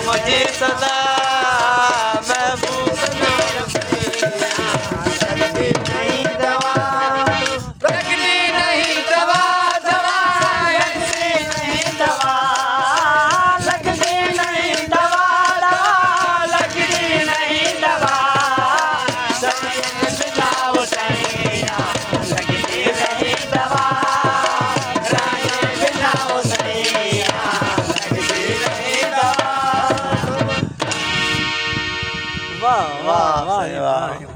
मुझे सदा महबूब ने लगती नहीं दवा लगती नहीं दवा दवा लगती नहीं दवा लगती नहीं दवा दवा लगती नहीं दवा जाओ सैया लगती नहीं दवा जाओ सैया लगती नहीं दवा वाह वाह वाह वाह